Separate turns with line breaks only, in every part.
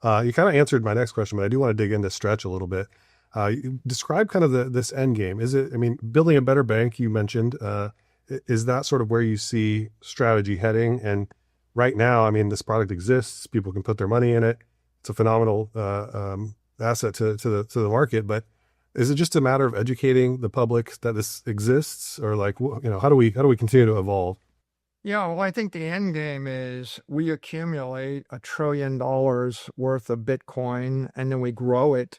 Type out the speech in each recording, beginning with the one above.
You kind of answered my next question, but I do want to dig into Stretch a little bit. You describe kind of this end game. Is it, I mean, building a better bank, you mentioned, is that sort of where you see strategy heading? And right now, I mean, this product exists, people can put their money in it. It's a phenomenal asset to the market, but is it just a matter of educating the public that this exists, or like, how do we continue to evolve?
Yeah, well, I think the end game is we accumulate $1 trillion worth of Bitcoin and then we grow it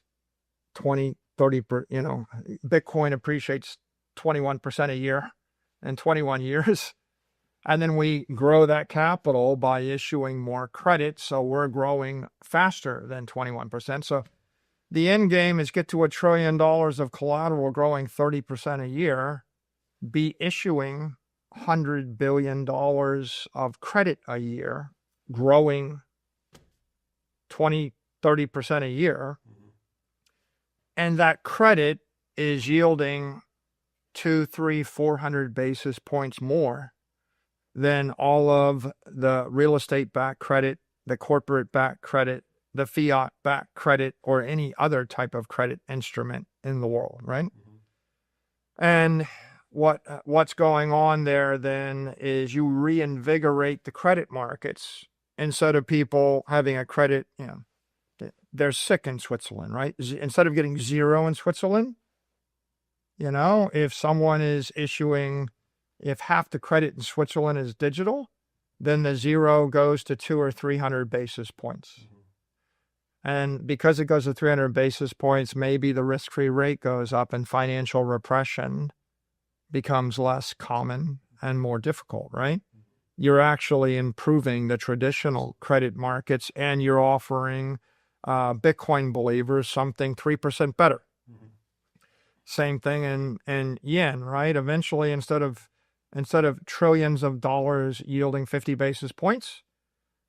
20, 30, Bitcoin appreciates 21% a year in 21 years. And then we grow that capital by issuing more credit. So we're growing faster than 21%. So the end game is get to $1 trillion of collateral growing 30% a year, be issuing $100 billion of credit a year, growing 20, 30% a year. And that credit is yielding 200, 300, 400 basis points more than all of the real estate backed credit, the corporate backed credit, the fiat backed credit, or any other type of credit instrument in the world, right? And what's going on there then is you reinvigorate the credit markets instead of people having a credit, they're sick in Switzerland, right? Instead of getting zero in Switzerland, if someone is issuing, if half the credit in Switzerland is digital, then the zero goes to 200 or 300 basis points. And because it goes to 300 basis points, maybe the risk-free rate goes up and financial repression becomes less common and more difficult, right? You're actually improving the traditional credit markets and you're offering Bitcoin believers something 3% better. Same thing in yen, right? Eventually, instead of trillions of dollars yielding 50 basis points,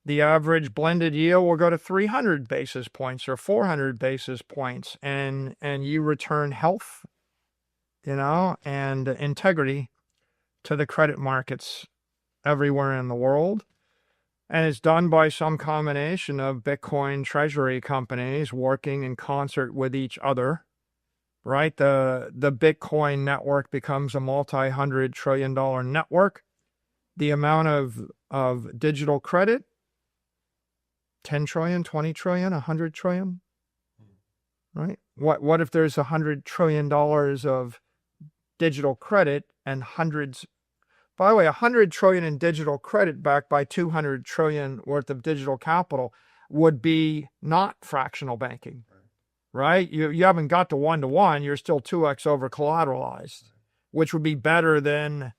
the average blended yield will go to 300 basis points or 400 basis points, and you return health, and integrity to the credit markets everywhere in the world. And it's done by some combination of Bitcoin treasury companies working in concert with each other, right? The Bitcoin network becomes a multi-$100 trillion network. The amount of digital credit, 10 trillion, 20 trillion, 100 trillion, right? What if there's $100 trillion of digital credit and hundreds, by the way, 100 trillion in digital credit backed by 200 trillion worth of digital capital would be not fractional banking, right? You haven't got to 1-to-1, you're still 2x over collateralized, which would be better than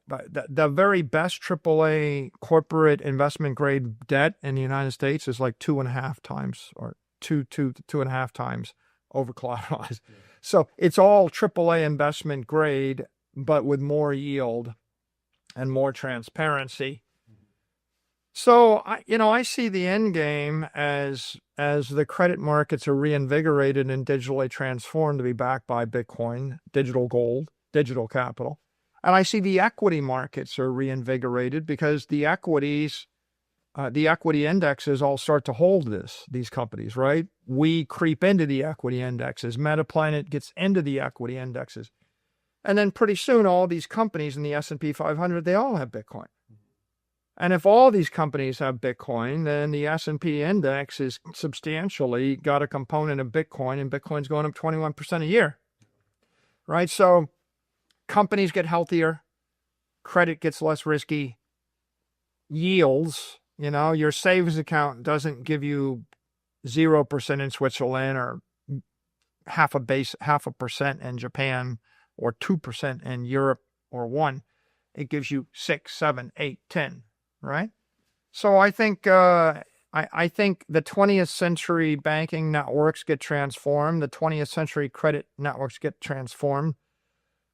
the very best AAA corporate investment grade debt in the United States is like 2.5 times or 2.5 times over collateralized. Yeah. So it's all AAA investment grade, but with more yield and more transparency. So I see the end game as the credit markets are reinvigorated and digitally transformed to be backed by Bitcoin, digital gold, digital capital. And I see the equity markets are reinvigorated because the equity indexes all start to hold these companies, right? We creep into the equity indexes. Metaplanet gets into the equity indexes. And then pretty soon, all these companies in the S&P 500, they all have Bitcoin. And if all these companies have Bitcoin, then the S&P index is substantially got a component of Bitcoin, and Bitcoin's going up 21% a year, right? So companies get healthier, credit gets less risky, yields, your savings account doesn't give you 0% in Switzerland or half a percent in Japan or 2% in Europe or 1. It gives you 6, 7, 8, 10, right? So I think I think the 20th century banking networks get transformed. The 20th century credit networks get transformed.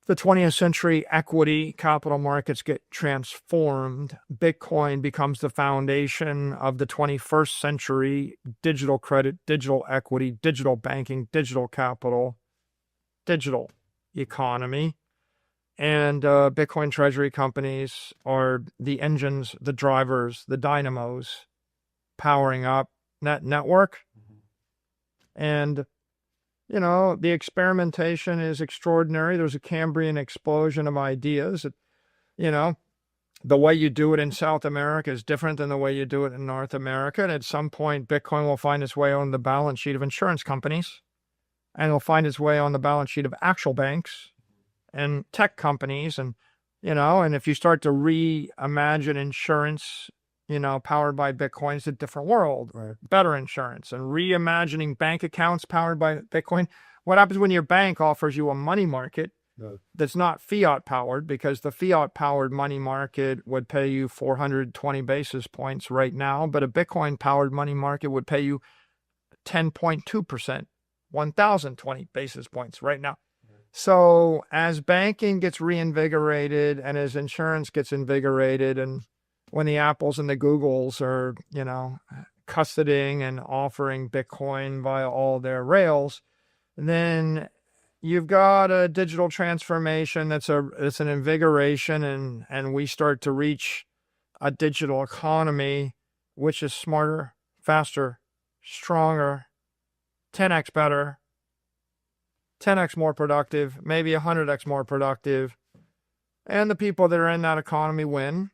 The 20th century equity capital markets get transformed. Bitcoin becomes the foundation of the 21st century digital credit, digital equity, digital banking, digital capital, digital economy. And Bitcoin treasury companies are the engines, the drivers, the dynamos powering up network. And, you know, the experimentation is extraordinary. There's a Cambrian explosion of ideas. You know, the way you do it in South America is different than the way you do it in North America. And at some point, Bitcoin will find its way on the balance sheet of insurance companies, and it'll find its way on the balance sheet of actual banks and tech companies. And, you know, and if you start to reimagine insurance, you know, powered by Bitcoin, it's a different world,
Right.
better insurance. And reimagining bank accounts powered by Bitcoin. What happens when your bank offers you a money market that's not fiat powered? Because the fiat powered money market would pay you 420 basis points right now, but a Bitcoin powered money market would pay you 10.2%, 1,020 basis points right now. So as banking gets reinvigorated and as insurance gets invigorated, and when the Apples and the Googles are, you know, custodying and offering Bitcoin via all their rails, then you've got a digital transformation it's an invigoration, and we start to reach a digital economy which is smarter, faster, stronger, 10x better, 10x more productive, maybe 100x more productive. And the people that are in that economy win.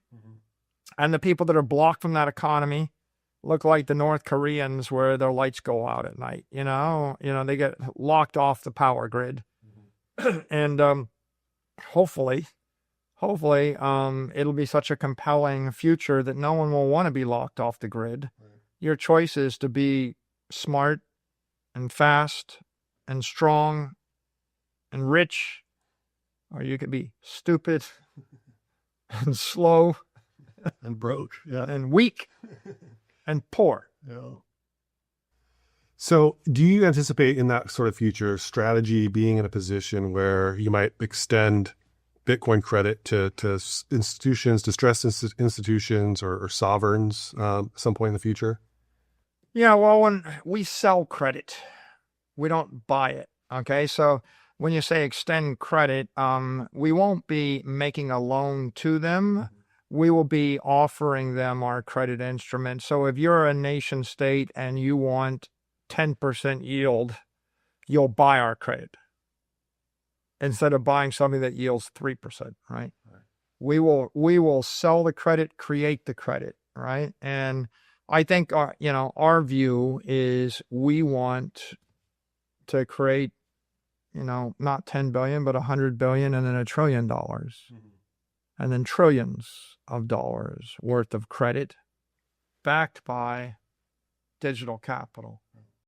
And the people that are blocked from that economy look like the North Koreans where their lights go out at night. You know, they get locked off the power grid. And hopefully, it'll be such a compelling future that no one will want to be locked off the grid. Right. Your choice is to be smart and fast and strong and rich, or you could be stupid and slow
and broke,
and weak and poor.
Yeah. So do you anticipate in that sort of future strategy being in a position where you might extend Bitcoin credit to institutions, distressed institutions or sovereigns some point in the future?
Yeah, well, when we sell credit, we don't buy it. Okay, so when you say extend credit, we won't be making a loan to them. We will be offering them our credit instrument. So if you're a nation state and you want 10% yield, you'll buy our credit instead of buying something that yields 3%, right? We will sell the credit, create the credit, right? And I think our view is we want to create, not 10 billion, but 100 billion and then $1 trillion. And then trillions of dollars worth of credit backed by digital capital.